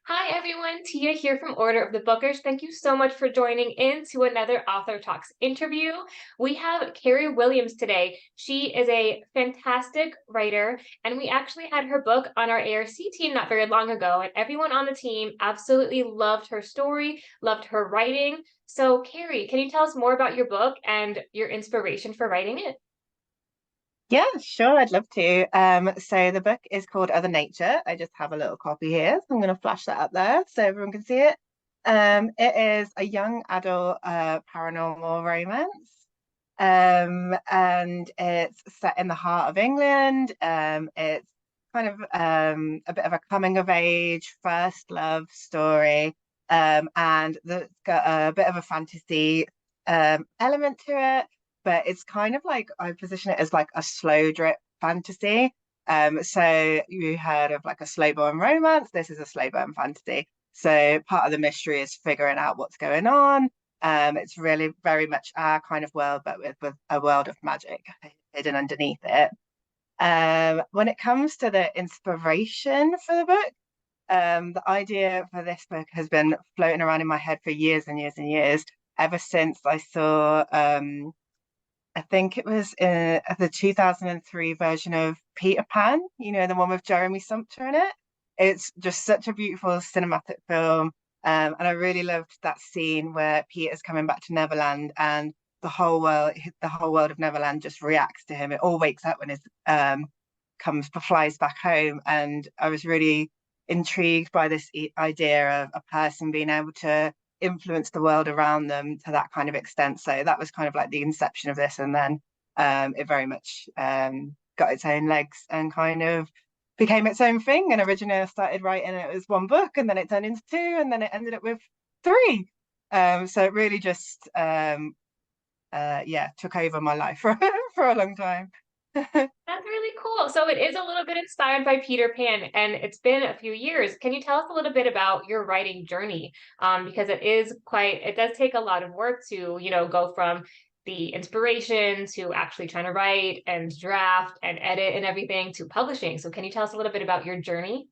Hi everyone, Tia here from Order of the Bookish. Thank you so much for joining in to another Author Talks interview. We have Kerry Williams today. She is a fantastic writer, and we actually had her book on our ARC team not very long ago, and everyone on the team absolutely loved her story, loved her writing. So, Kerry, can you tell us more about your book and your inspiration for writing it? Yeah, sure, I'd love to. So the book is called Other Nature. I just have a little copy here, so I'm going to flash that up there so everyone can see it. It is a young adult paranormal romance. And it's set in the heart of England. It's kind of a bit of a coming of age, first love story. And it's got a bit of a fantasy element to it, but it's kind of like I position it as like a slow drip fantasy. So you heard of like a slow burn romance. This is a slow burn fantasy. So part of the mystery is figuring out what's going on. It's really very much our kind of world, but with a world of magic hidden underneath it. When it comes to the inspiration for the book, the idea for this book has been floating around in my head for years and years and years, ever since I saw I think it was the 2003 version of Peter Pan, the one with Jeremy Sumpter in it. It's just such a beautiful cinematic film. And I really loved that scene where Peter's coming back to Neverland and the whole world of Neverland just reacts to him. It all wakes up when his flies back home. And I was really intrigued by this idea of a person being able to influence the world around them to that kind of extent. So that was kind of like the inception of this. And then it very much got its own legs and kind of became its own thing. And originally I started writing it as one book, and then it turned into two, and then it ended up with three. So it really just yeah, took over my life for for a long time. That's really cool. So it is a little bit inspired by Peter Pan, and it's been a few years. Can you tell us a little bit about your writing journey? Because it does take a lot of work to, go from the inspiration to actually trying to write and draft and edit and everything to publishing. So can you tell us a little bit about your journey?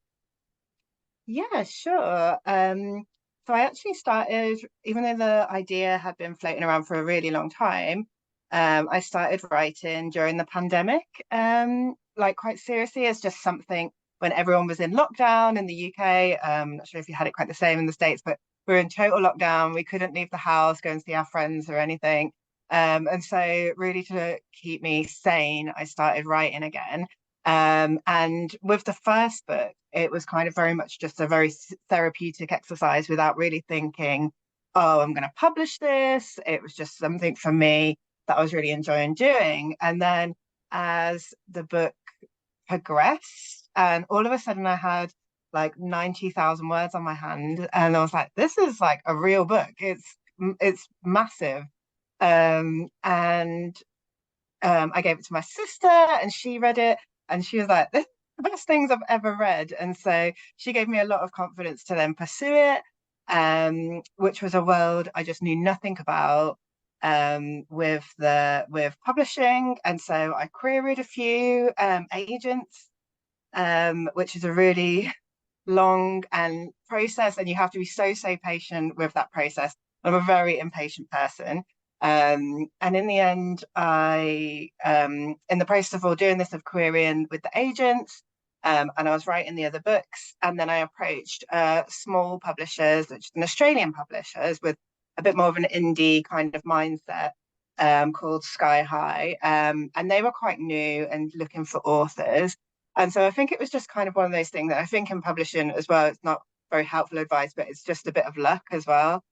Yeah, sure. So I actually started, even though the idea had been floating around for a really long time, I started writing during the pandemic, like quite seriously as just something when everyone was in lockdown in the UK. Not sure if you had it quite the same in the States, but we were in total lockdown. We couldn't leave the house, go and see our friends or anything. And so really to keep me sane, I started writing again. And with the first book, it was kind of very much just a very therapeutic exercise without really thinking, oh, I'm going to publish this. It was just something for me that I was really enjoying doing. And then as the book progressed, and all of a sudden I had like 90,000 words on my hand, and I was like, this is like a real book. It's massive. And I gave it to my sister, and she read it, and she was like, "This is the best things I've ever read." And so she gave me a lot of confidence to then pursue it, which was a world I just knew nothing about with publishing. And so I queried a few agents, which is a really long and process, and you have to be so patient with that process. I'm a very impatient person. And in the end, in the process of all doing this, of querying with the agents, and I was writing the other books, and then I approached small publishers, which an Australian publishers with a bit more of an indie kind of mindset, called Sky High, and they were quite new and looking for authors. And so I think it was just kind of one of those things that I think in publishing as well, it's not very helpful advice, but it's just a bit of luck as well.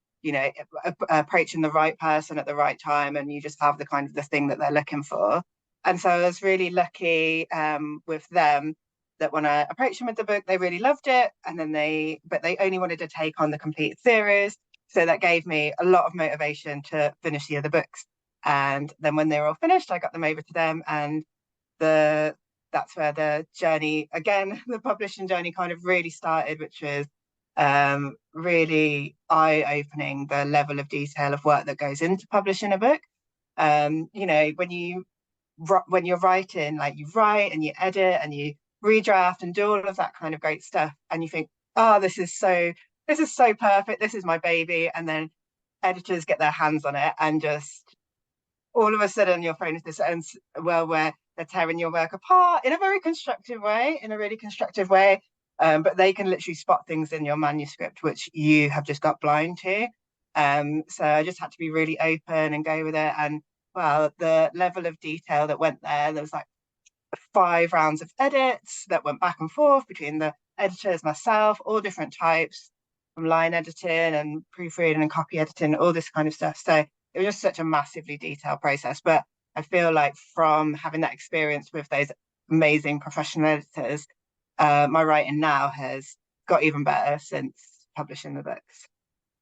Approaching the right person at the right time, and you just have the kind of the thing that they're looking for. And so I was really lucky with them that when I approached them with the book, they really loved it. And then but they only wanted to take on the complete series. So that gave me a lot of motivation to finish the other books. And then when they were all finished, I got them over to them, and the that's where the journey again, the publishing journey kind of really started, which was really eye-opening, the level of detail of work that goes into publishing a book. When you're writing, like you write and you edit and you redraft and do all of that kind of great stuff, and you think, oh, this is so perfect. This is my baby. And then editors get their hands on it and just all of a sudden your phone is this ends well where they're tearing your work apart in a very constructive way, in a really constructive way. But they can literally spot things in your manuscript which you have just got blind to. So I just had to be really open and go with it. And well, the level of detail that went there was like 5 rounds of edits that went back and forth between the editors, myself, all different types, from line editing and proofreading and copy editing, all this kind of stuff. So it was just such a massively detailed process. But I feel like from having that experience with those amazing professional editors, my writing now has got even better since publishing the books.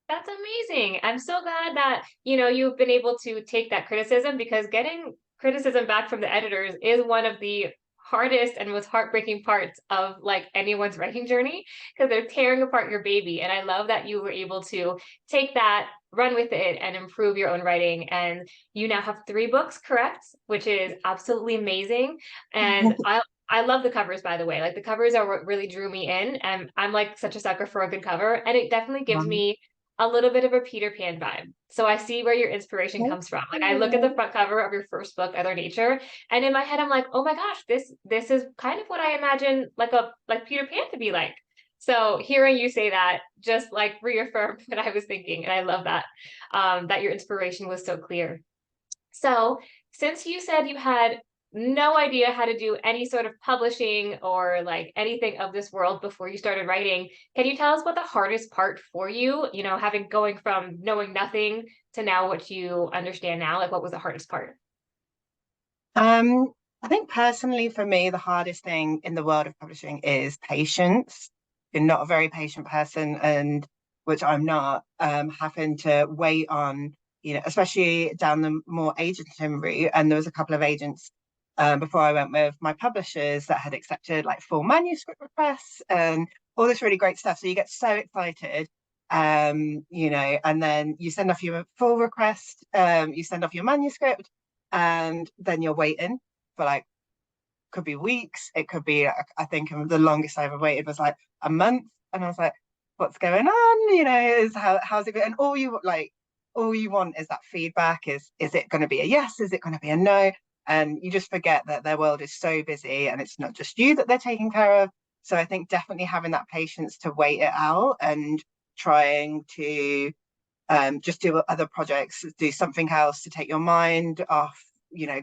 That's amazing. I'm so glad that, you know, you've been able to take that criticism, because getting criticism back from the editors is one of the hardest and most heartbreaking parts of like anyone's writing journey, because they're tearing apart your baby. And I love that you were able to take that, run with it, and improve your own writing. And you now have 3 books, correct? Which is absolutely amazing. And I love the covers, by the way. Like the covers are what really drew me in, and I'm like such a sucker for a good cover, and it definitely gives me a little bit of a Peter Pan vibe. So I see where your inspiration comes from. Like I look at the front cover of your first book, Other Nature, and in my head I'm like, oh my gosh, this is kind of what I imagine like Peter Pan to be like. So hearing you say that just like reaffirmed what I was thinking, and I love that that your inspiration was so clear. So, since you said you had no idea how to do any sort of publishing or like anything of this world before you started writing, can you tell us what the hardest part for you, you know, having going from knowing nothing to now what you understand now, like what was the hardest part? Um, I think personally for me, the hardest thing in the world of publishing is patience. You're not a very patient person, and which I'm not, having to wait on, especially down the more agenting route. And there was a couple of agents before I went with my publishers that had accepted like full manuscript requests and all this really great stuff. So you get so excited. And then you send off your full request, you send off your manuscript, and then you're waiting for like could be weeks, it could be like, I think the longest I ever waited was like a month, and I was like, what's going on? Is how's it going? And all you want is that feedback. Is it going to be a yes? Is it going to be a no? And you just forget that their world is so busy, and it's not just you that they're taking care of. So I think definitely having that patience to wait it out and trying to just do other projects, do something else to take your mind off,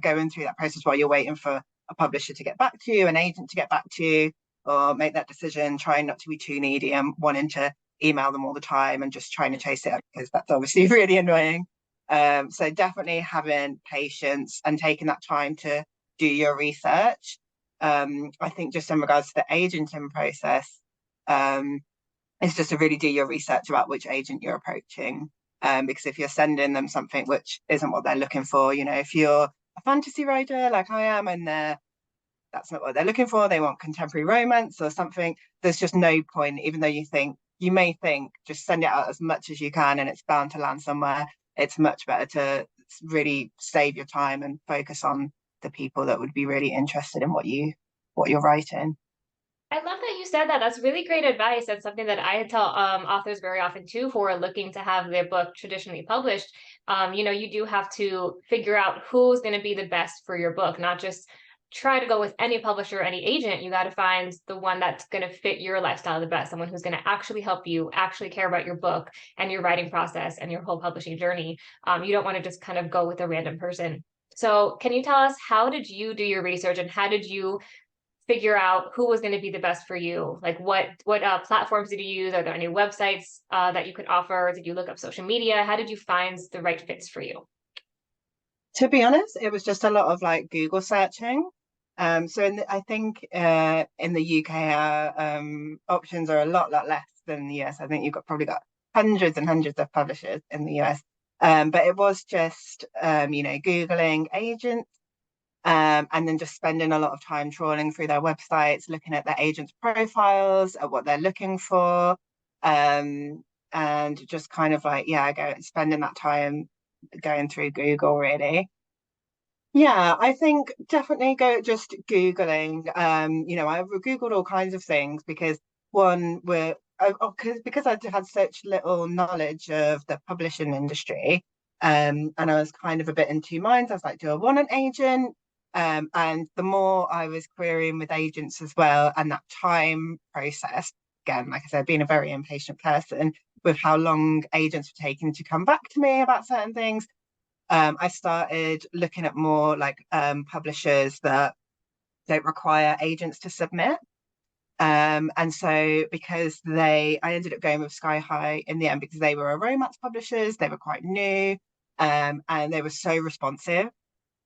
going through that process while you're waiting for a publisher to get back to you, an agent to get back to you, or make that decision, trying not to be too needy and wanting to email them all the time and just trying to chase it up because that's obviously really annoying. So definitely having patience and taking that time to do your research. I think just in regards to the agenting process, is just to really do your research about which agent you're approaching. Because if you're sending them something which isn't what they're looking for, if you're a fantasy writer like I am, and that's not what they're looking for, they want contemporary romance or something, there's just no point, even though you may think, just send it out as much as you can and it's bound to land somewhere. It's much better to really save your time and focus on the people that would be really interested in what you're writing. I love that you said that. That's really great advice. That's something that I tell authors very often too, who are looking to have their book traditionally published. You know, you do have to figure out who's going to be the best for your book, not just try to go with any publisher or any agent. You got to find the one that's going to fit your lifestyle the best, someone who's going to actually help you, actually care about your book and your writing process and your whole publishing journey. You don't want to just kind of go with a random person. So, can you tell us, how did you do your research, and how did you figure out who was going to be the best for you? Like what platforms did you use? Are there any websites that you could offer? Did you look up social media? How did you find the right fits for you? To be honest, it was just a lot of like Google searching. I think in the UK, options are a lot less than the US. I think you've probably got hundreds and hundreds of publishers in the US. But it was just, Googling agents, and then just spending a lot of time trawling through their websites, looking at their agents' profiles, at what they're looking for, and just kind of like, yeah, spending that time going through Google really. Yeah, I think definitely go just Googling. I Googled all kinds of things because one, because I had such little knowledge of the publishing industry, and I was kind of a bit in two minds. I was like, do I want an agent? And the more I was querying with agents as well, and that time process, again, like I said, being a very impatient person with how long agents were taking to come back to me about certain things, I started looking at more like publishers that don't require agents to submit. And so because I ended up going with Sky High in the end because they were a romance publishers, they were quite new, and they were so responsive.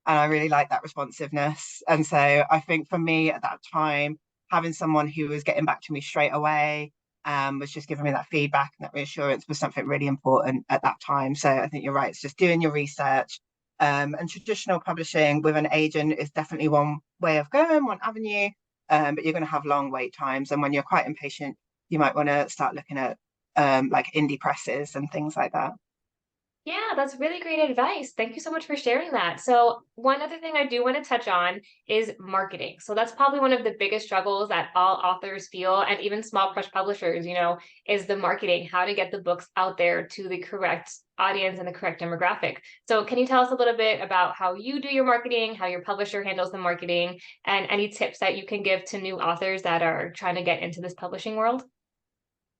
And I really like that responsiveness. And so I think for me at that time, having someone who was getting back to me straight away, was just giving me that feedback and that reassurance was something really important at that time. So I think you're right. It's just doing your research. And traditional publishing with an agent is definitely one way of going, one avenue. But you're going to have long wait times. And when you're quite impatient, you might want to start looking at like indie presses and things like that. Yeah, that's really great advice. Thank you so much for sharing that. So, one other thing I do want to touch on is marketing. So, that's probably one of the biggest struggles that all authors feel, and even small press publishers, is the marketing, how to get the books out there to the correct audience and the correct demographic. So, can you tell us a little bit about how you do your marketing, how your publisher handles the marketing, and any tips that you can give to new authors that are trying to get into this publishing world?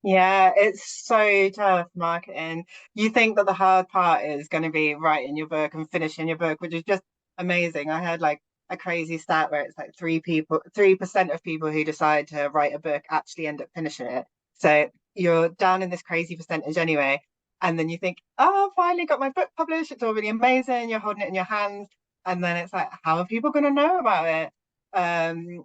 Yeah, it's so tough marketing. You think that the hard part is going to be writing your book and finishing your book, which is just amazing. I heard like a crazy stat where it's like 3% of people who decide to write a book actually end up finishing it. So you're down in this crazy percentage anyway. And then you think, oh, finally got my book published. It's all really amazing. You're holding it in your hands. And then it's like, how are people going to know about it?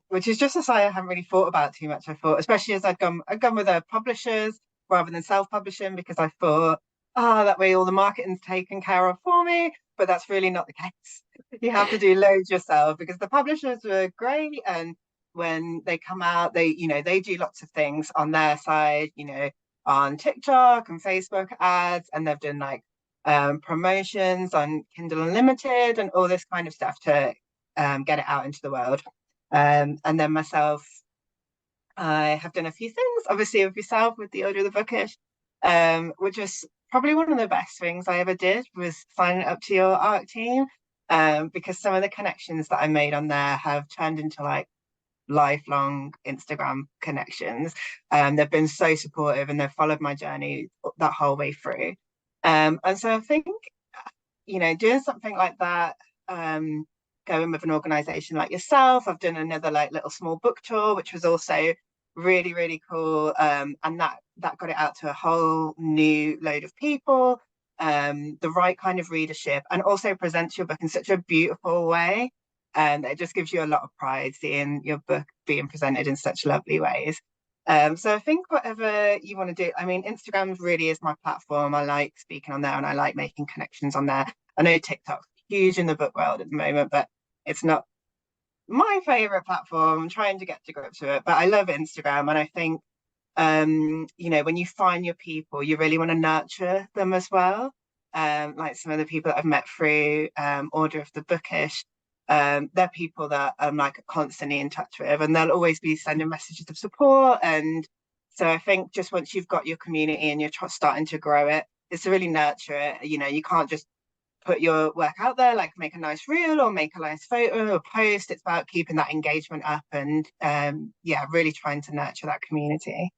Which is just a side I haven't really thought about too much. I thought, especially as I'd gone with publishers rather than self-publishing because I thought, that way all the marketing's taken care of for me. But that's really not the case. You have to do loads yourself because the publishers were great, and when they come out, they do lots of things on their side, on TikTok and Facebook ads, and they've done like promotions on Kindle Unlimited and all this kind of stuff to get it out into the world. And then myself, I have done a few things, obviously with yourself with the Order of the Bookish, which was probably one of the best things I ever did was signing up to your art team, because some of the connections that I made on there have turned into like lifelong Instagram connections. They've been so supportive and they've followed my journey that whole way through. And so I think, doing something like that, going with an organization like yourself. I've done another like little small book tour, which was also really, really cool. And that got it out to a whole new load of people, the right kind of readership, and also presents your book in such a beautiful way. And it just gives you a lot of pride seeing your book being presented in such lovely ways. So I think whatever you want to do, I mean, Instagram really is my platform. I like speaking on there and I like making connections on there. I know TikTok's huge in the book world at the moment, but it's not my favorite platform. I'm trying to get to grips with it, but I love Instagram. And I think, when you find your people, you really want to nurture them as well. Like some of the people that I've met through Order of the Bookish, they're people that I'm like constantly in touch with, and they'll always be sending messages of support. And so I think just once you've got your community and you're starting to grow it, it's to really nurture it. You can't just put your work out there, like make a nice reel or make a nice photo or post. It's about keeping that engagement up and really trying to nurture that community.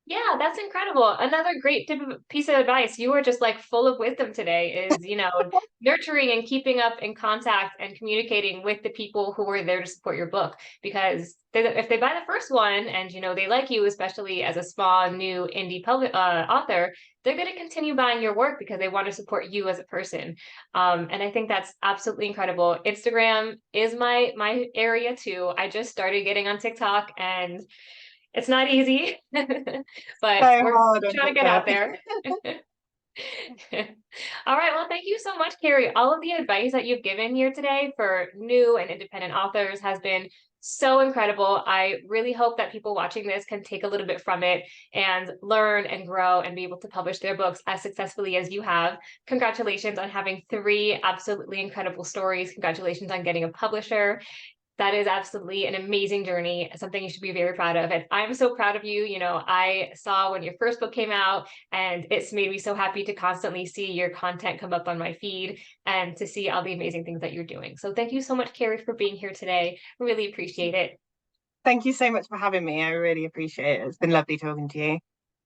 Yeah, that's incredible. Another great piece of advice. You were just like full of wisdom today is, nurturing and keeping up in contact and communicating with the people who are there to support your book. Because if they buy the first one and, they like you, especially as a small, new indie author, they're going to continue buying your work because they want to support you as a person. And I think that's absolutely incredible. Instagram is my area too. I just started getting on TikTok and it's not easy, but So we're hard on trying to get out TikTok. there. All right. Well, thank you so much, Carrie. All of the advice that you've given here today for new and independent authors has been so incredible. I really hope that people watching this can take a little bit from it and learn and grow and be able to publish their books as successfully as you have. Congratulations on having 3 absolutely incredible stories. Congratulations on getting a publisher. That is absolutely an amazing journey, something you should be very proud of. And I'm so proud of you. You know, I saw when your first book came out, and it's made me so happy to constantly see your content come up on my feed and to see all the amazing things that you're doing. So thank you so much, Kerry, for being here today. Really appreciate it. Thank you so much for having me. I really appreciate it. It's been lovely talking to you.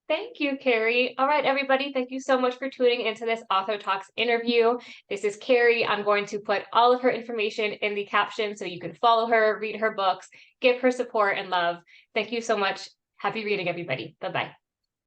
Thank you, Kerry. All right, everybody, thank you so much for tuning into this Author Talks interview. This is Kerry. I'm going to put all of her information in the caption so you can follow her, read her books, give her support and love. Thank you so much. Happy reading, everybody. Bye-bye.